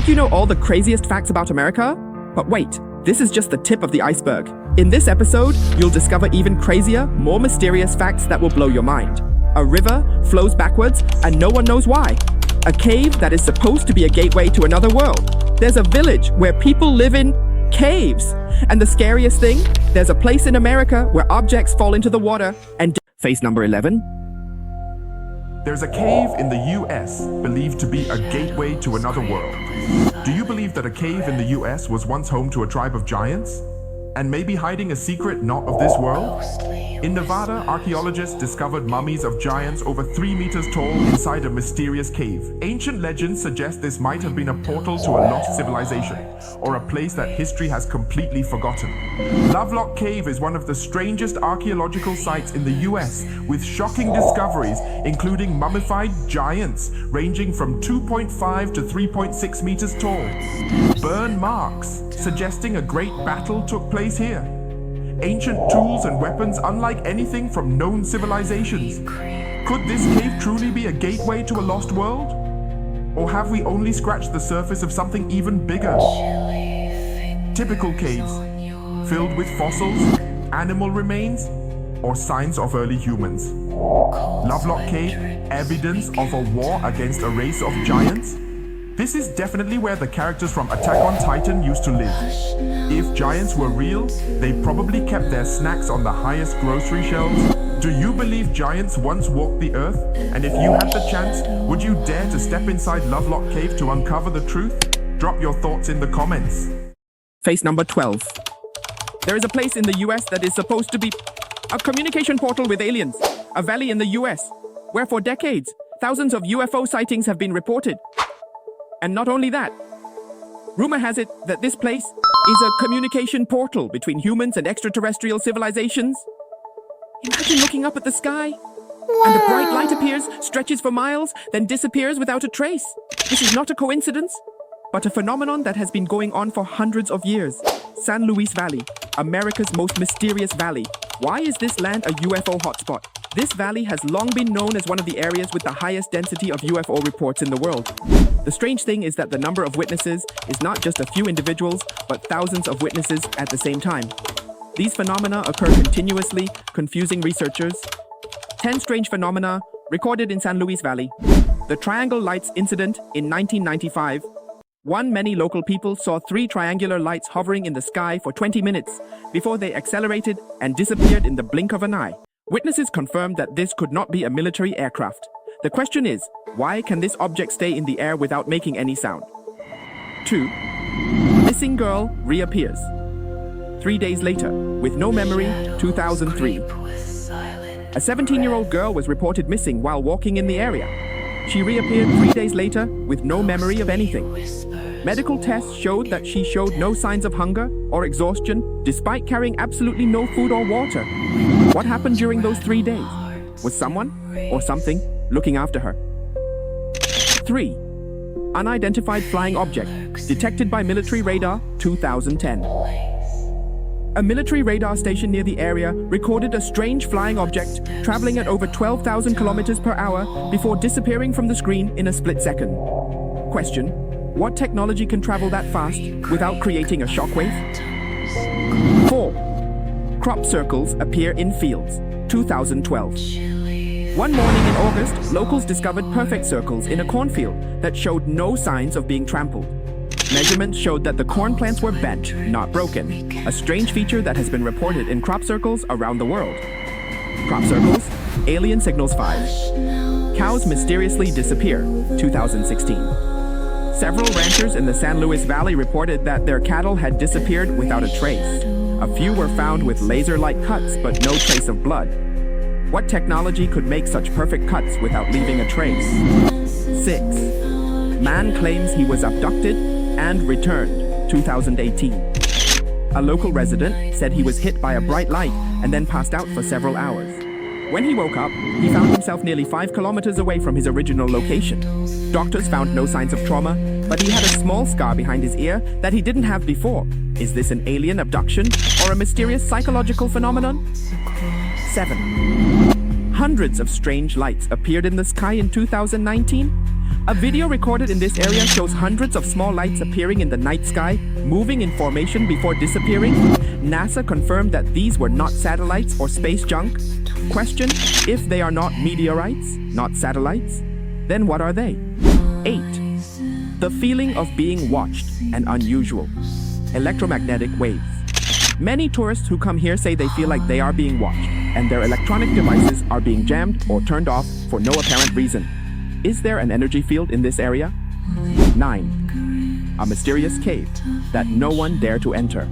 you know all the craziest facts about America? But wait, this is just the tip of the iceberg. In this episode, you'll discover even crazier, more mysterious facts that will blow your mind. A river flows backwards and no one knows why. A cave that is supposed to be a gateway to another world. There's a village where people live in caves. And the scariest thing, there's a place in America where objects fall into the water and... Face number 11. There's a cave in the US believed to be a gateway to another world. Do you believe that a cave in the US was once home to a tribe of giants? And maybe hiding a secret not of this world? In Nevada, archaeologists discovered mummies of giants over 3 meters tall inside a mysterious cave. Ancient legends suggest this might have been a portal to a lost civilization, or a place that history has completely forgotten. Lovelock Cave is one of the strangest archaeological sites in the US, with shocking discoveries, including mummified giants ranging from 2.5 to 3.6 meters tall. Burn marks, suggesting a great battle took place here. Ancient tools and weapons unlike anything from known civilizations. Could this cave truly be a gateway to a lost world? Or have we only scratched the surface of something even bigger? Typical caves, filled with fossils, animal remains, or signs of early humans. Lovelock Cave, evidence of a war against a race of giants? This is definitely where the characters from Attack on Titan used to live. If giants were real, they probably kept their snacks on the highest grocery shelves. Do you believe giants once walked the earth? And if you had the chance, would you dare to step inside Lovelock Cave to uncover the truth? Drop your thoughts in the comments. Face number 12. There is a place in the US that is supposed to be a communication portal with aliens. A valley in the US, where for decades, thousands of UFO sightings have been reported. And not only that, rumor has it that this place is a communication portal between humans and extraterrestrial civilizations. Imagine looking up at the sky, and a bright light appears, stretches for miles, then disappears without a trace. This is not a coincidence, but a phenomenon that has been going on for hundreds of years. San Luis Valley, America's most mysterious valley. Why is this land a UFO hotspot? This valley has long been known as one of the areas with the highest density of UFO reports in the world. The strange thing is that the number of witnesses is not just a few individuals, but thousands of witnesses at the same time. These phenomena occur continuously, confusing researchers. 10 strange phenomena recorded in San Luis Valley. The Triangle Lights incident in 1995. Many local people saw 3 triangular lights hovering in the sky for 20 minutes before they accelerated and disappeared in the blink of an eye. Witnesses confirmed that this could not be a military aircraft. The question is, why can this object stay in the air without making any sound? 2. Missing girl reappears. 3 days later, with no memory, 2003. A 17-year-old girl was reported missing while walking in the area. She reappeared 3 days later with no memory of anything. Medical tests showed that she showed no signs of hunger or exhaustion despite carrying absolutely no food or water. What happened during those 3 days? Was someone or something looking after her? 3. Unidentified flying object detected by military radar, 2010. A military radar station near the area recorded a strange flying object traveling at over 12,000 kilometers per hour before disappearing from the screen in a split second. Question: what technology can travel that fast without creating a shockwave? 4. Crop circles appear in fields, 2012. One morning in August, locals discovered perfect circles in a cornfield that showed no signs of being trampled. Measurements showed that the corn plants were bent, not broken, a strange feature that has been reported in crop circles around the world. Crop circles, alien signals 5. Cows mysteriously disappear, 2016. Several ranchers in the San Luis Valley reported that their cattle had disappeared without a trace. A few were found with laser-like cuts, but no trace of blood. What technology could make such perfect cuts without leaving a trace? 6. Man claims he was abducted and returned, 2018. A local resident said he was hit by a bright light and then passed out for several hours. When he woke up, he found himself nearly 5 kilometers away from his original location. Doctors found no signs of trauma, but he had a small scar behind his ear that he didn't have before. Is this an alien abduction or a mysterious psychological phenomenon? 7. Hundreds of strange lights appeared in the sky in 2019. A video recorded in this area shows hundreds of small lights appearing in the night sky, moving in formation before disappearing. NASA confirmed that these were not satellites or space junk. Question: if they are not meteorites, not satellites, then what are they? 8. The feeling of being watched and unusual. Electromagnetic waves. Many tourists who come here say they feel like they are being watched, and their electronic devices are being jammed or turned off for no apparent reason. Is there an energy field in this area? 9. A mysterious cave that no one dare to enter.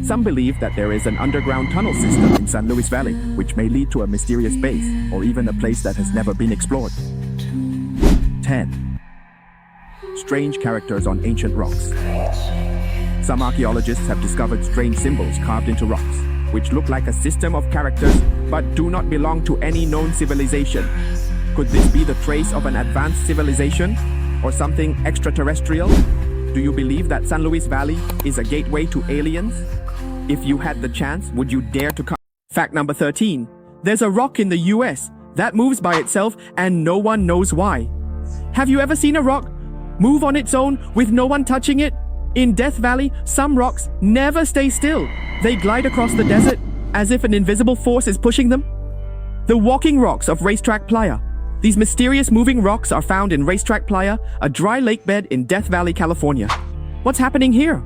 Some believe that there is an underground tunnel system in San Luis Valley, which may lead to a mysterious base, or even a place that has never been explored. 10. Strange characters on ancient rocks. Some archaeologists have discovered strange symbols carved into rocks, which look like a system of characters, but do not belong to any known civilization. Could this be the trace of an advanced civilization, or something extraterrestrial? Do you believe that San Luis Valley is a gateway to aliens? If you had the chance, would you dare to come? Fact number 13. There's a rock in the US that moves by itself and no one knows why. Have you ever seen a rock move on its own with no one touching it? In Death Valley, some rocks never stay still. They glide across the desert as if an invisible force is pushing them. The walking rocks of Racetrack Playa. These mysterious moving rocks are found in Racetrack Playa, a dry lake bed in Death Valley, California. What's happening here?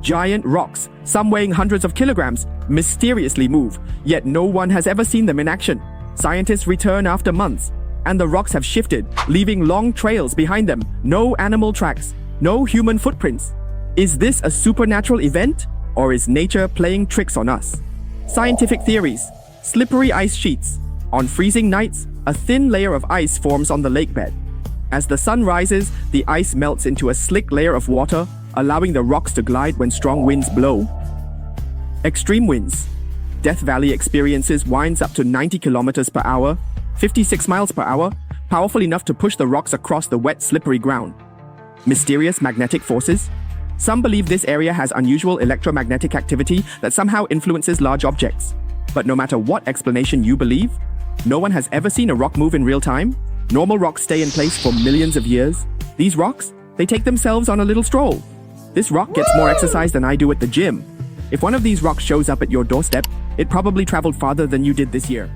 Giant rocks, some weighing hundreds of kilograms, mysteriously move, yet no one has ever seen them in action. Scientists return after months, and the rocks have shifted, leaving long trails behind them. No animal tracks, no human footprints. Is this a supernatural event, or is nature playing tricks on us? Scientific theories. Slippery ice sheets. On freezing nights, a thin layer of ice forms on the lake bed. As the sun rises, the ice melts into a slick layer of water, allowing the rocks to glide when strong winds blow. Extreme winds. Death Valley experiences winds up to 90 kilometers per hour, 56 miles per hour, powerful enough to push the rocks across the wet, slippery ground. Mysterious magnetic forces. Some believe this area has unusual electromagnetic activity that somehow influences large objects. But no matter what explanation you believe, no one has ever seen a rock move in real time. Normal rocks stay in place for millions of years. These rocks, they take themselves on a little stroll. This rock gets more exercise than I do at the gym. If one of these rocks shows up at your doorstep, it probably traveled farther than you did this year.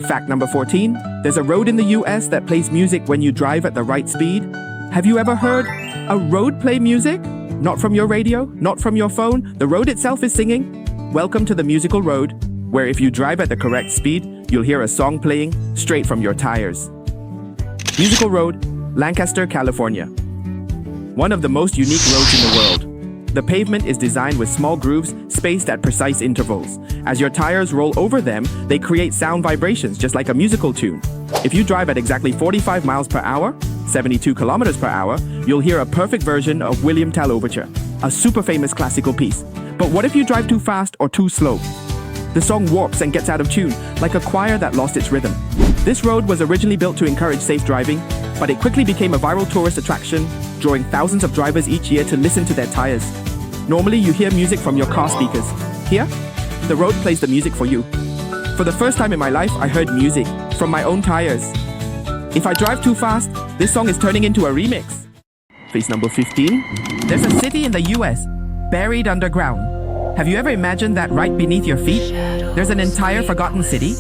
Fact number 14. There's a road in the US that plays music when you drive at the right speed. Have you ever heard a road play music? Not from your radio, not from your phone. The road itself is singing. Welcome to the musical road, where if you drive at the correct speed, you'll hear a song playing straight from your tires. Musical Road, Lancaster, California. One of the most unique roads in the world. The pavement is designed with small grooves spaced at precise intervals. As your tires roll over them, they create sound vibrations just like a musical tune. If you drive at exactly 45 miles per hour, 72 kilometers per hour, you'll hear a perfect version of William Tell Overture, a super famous classical piece. But what if you drive too fast or too slow? The song warps and gets out of tune, like a choir that lost its rhythm. This road was originally built to encourage safe driving, but it quickly became a viral tourist attraction, drawing thousands of drivers each year to listen to their tires. Normally, you hear music from your car speakers. Here, the road plays the music for you. For the first time in my life, I heard music from my own tires. If I drive too fast, this song is turning into a remix. Face number 15. There's a city in the US, buried underground. Have you ever imagined that right beneath your feet? There's an entire forgotten city,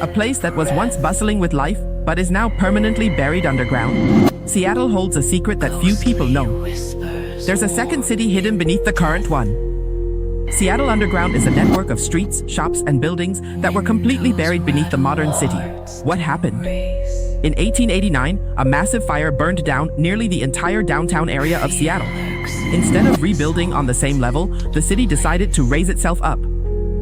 a place that was once bustling with life, but is now permanently buried underground. Seattle holds a secret that few people know. There's a second city hidden beneath the current one. Seattle Underground is a network of streets, shops, and buildings that were completely buried beneath the modern city. What happened? In 1889, a massive fire burned down nearly the entire downtown area of Seattle. Instead of rebuilding on the same level, the city decided to raise itself up.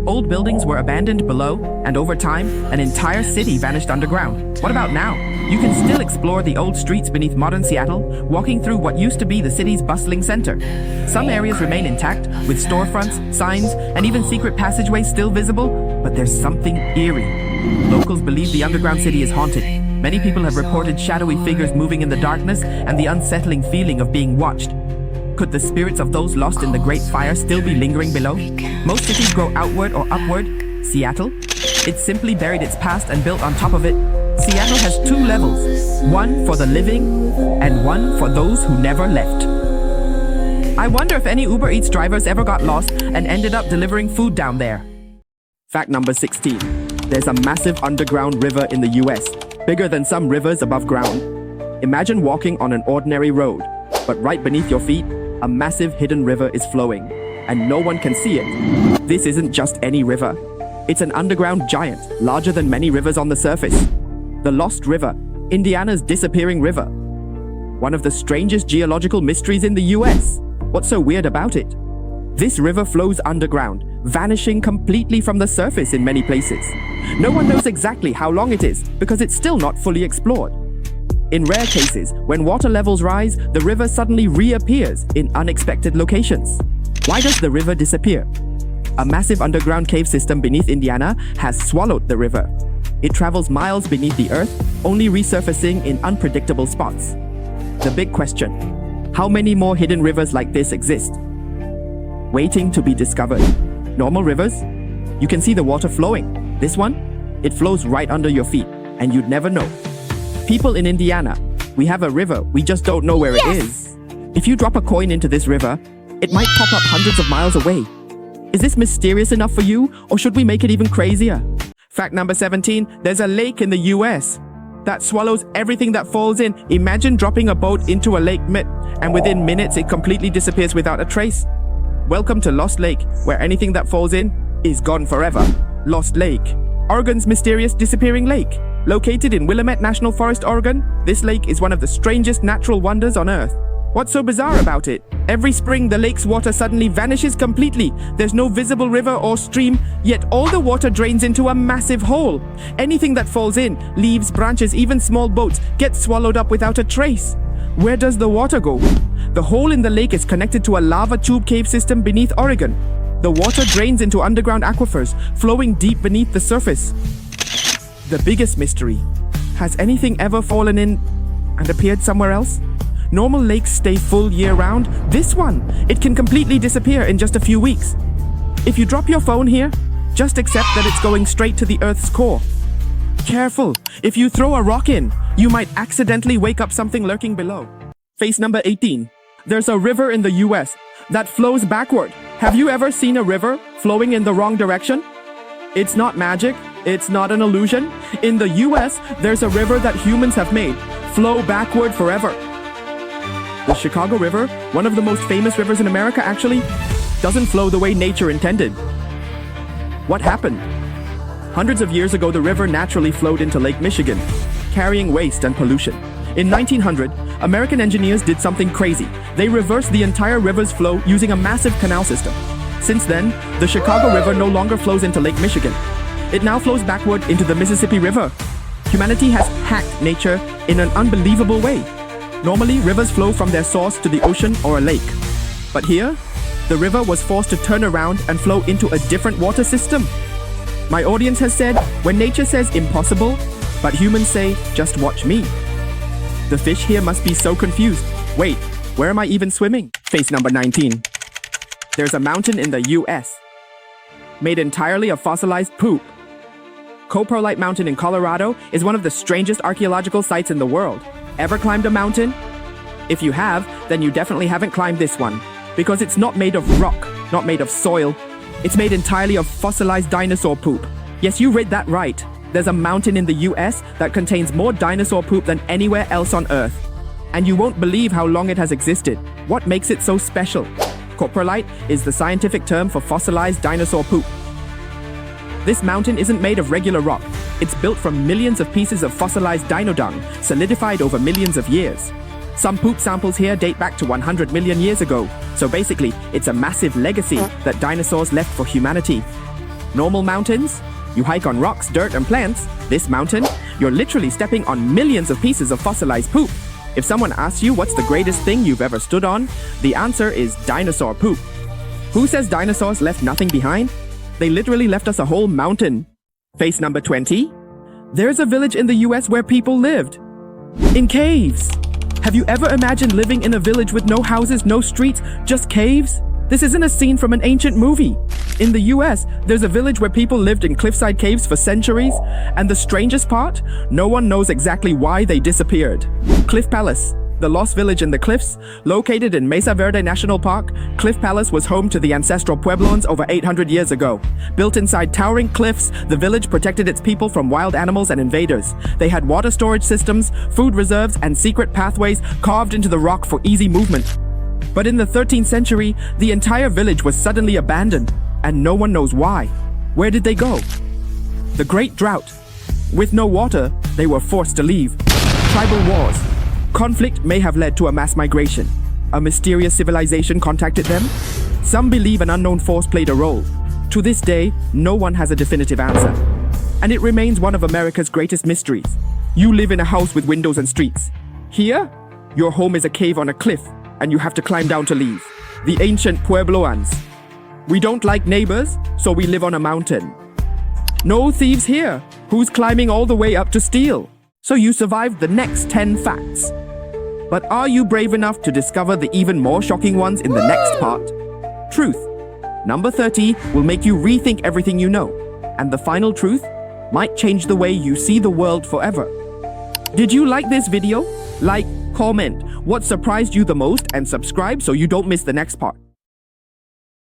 Old buildings were abandoned below, and over time, an entire city vanished underground. What about now? You can still explore the old streets beneath modern Seattle, walking through what used to be the city's bustling center. Some areas remain intact, with storefronts, signs, and even secret passageways still visible, but there's something eerie. Locals believe the underground city is haunted. Many people have reported shadowy figures moving in the darkness and the unsettling feeling of being watched. Could the spirits of those lost in the Great Fire still be lingering below? Most cities grow outward or upward. Seattle? It simply buried its past and built on top of it. Seattle has two levels, one for the living and one for those who never left. I wonder if any Uber Eats drivers ever got lost and ended up delivering food down there. Fact number 16. There's a massive underground river in the US, bigger than some rivers above ground. Imagine walking on an ordinary road, but right beneath your feet, a massive hidden river is flowing, and no one can see it. This isn't just any river. It's an underground giant, larger than many rivers on the surface. The Lost River, Indiana's disappearing river. One of the strangest geological mysteries in the US. What's so weird about it? This river flows underground, vanishing completely from the surface in many places. No one knows exactly how long it is because it's still not fully explored. In rare cases, when water levels rise, the river suddenly reappears in unexpected locations. Why does the river disappear? A massive underground cave system beneath Indiana has swallowed the river. It travels miles beneath the earth, only resurfacing in unpredictable spots. The big question: how many more hidden rivers like this exist, waiting to be discovered? Normal rivers, you can see the water flowing. This one, it flows right under your feet, and you'd never know. People in Indiana, we have a river, we just don't know where it is. If you drop a coin into this river, it might pop up hundreds of miles away. Is this mysterious enough for you, or should we make it even crazier? Fact number 17, there's a lake in the US that swallows everything that falls in. Imagine dropping a boat into a lake and within minutes it completely disappears without a trace. Welcome to Lost Lake, where anything that falls in is gone forever. Lost Lake, Oregon's mysterious disappearing lake. Located in Willamette National Forest, Oregon, this lake is one of the strangest natural wonders on Earth. What's so bizarre about it? Every spring, the lake's water suddenly vanishes completely. There's no visible river or stream, yet all the water drains into a massive hole. Anything that falls in, leaves, branches, even small boats, gets swallowed up without a trace. Where does the water go? The hole in the lake is connected to a lava tube cave system beneath Oregon. The water drains into underground aquifers, flowing deep beneath the surface. The biggest mystery: has anything ever fallen in and appeared somewhere else? Normal lakes stay full year-round. This one, it can completely disappear in just a few weeks. If you drop your phone here, just accept that it's going straight to the Earth's core. Careful, if you throw a rock in, you might accidentally wake up something lurking below. Face number 18. There's a river in the US that flows backward. Have you ever seen a river flowing in the wrong direction? It's not magic, it's not an illusion. In the US, there's a river that humans have made flow backward forever. The Chicago River, one of the most famous rivers in America actually, doesn't flow the way nature intended. What happened? Hundreds of years ago, the river naturally flowed into Lake Michigan, carrying waste and pollution. In 1900, American engineers did something crazy. They reversed the entire river's flow using a massive canal system. Since then, the Chicago River no longer flows into Lake Michigan. It now flows backward into the Mississippi River. Humanity has hacked nature in an unbelievable way. Normally, rivers flow from their source to the ocean or a lake. But here, the river was forced to turn around and flow into a different water system. My audience has said, when nature says impossible, but humans say, just watch me. The fish here must be so confused. Wait, where am I even swimming? Face number 19. There's a mountain in the US made entirely of fossilized poop. Coprolite Mountain in Colorado is one of the strangest archaeological sites in the world. Ever climbed a mountain? If you have, then you definitely haven't climbed this one, because it's not made of rock, not made of soil. It's made entirely of fossilized dinosaur poop. Yes, you read that right. There's a mountain in the US that contains more dinosaur poop than anywhere else on Earth. And you won't believe how long it has existed. What makes it so special? Coprolite is the scientific term for fossilized dinosaur poop. This mountain isn't made of regular rock. It's built from millions of pieces of fossilized dino dung, solidified over millions of years. Some poop samples here date back to 100 million years ago, so basically, it's a massive legacy that dinosaurs left for humanity. Normal mountains? You hike on rocks, dirt, and plants. This mountain? You're literally stepping on millions of pieces of fossilized poop. If someone asks you what's the greatest thing you've ever stood on, the answer is dinosaur poop. Who says dinosaurs left nothing behind? They literally left us a whole mountain. Face number 20. There's a village in the US where people lived in caves. Have you ever imagined living in a village with no houses, no streets, just caves? This isn't a scene from an ancient movie. In the US, there's a village where people lived in cliffside caves for centuries, and the strangest part, no one knows exactly why they disappeared. Cliff Palace, the lost village in the cliffs, located in Mesa Verde National Park. Cliff Palace was home to the ancestral Puebloans over 800 years ago. Built inside towering cliffs, the village protected its people from wild animals and invaders. They had water storage systems, food reserves, and secret pathways carved into the rock for easy movement. But in the 13th century, the entire village was suddenly abandoned, and no one knows why. Where did they go? The Great Drought. With no water, they were forced to leave. Tribal wars. Conflict may have led to a mass migration. A mysterious civilization contacted them. Some believe an unknown force played a role. To this day, no one has a definitive answer. And it remains one of America's greatest mysteries. You live in a house with windows and streets. Here, your home is a cave on a cliff, and you have to climb down to leave. The ancient Puebloans. We don't like neighbors, so we live on a mountain. No thieves here. Who's climbing all the way up to steal? So you survived the next 10 facts. But are you brave enough to discover the even more shocking ones in the next part? Truth. Number 30 will make you rethink everything you know. And the final truth might change the way you see the world forever. Did you like this video? Like, comment what surprised you the most, and subscribe so you don't miss the next part.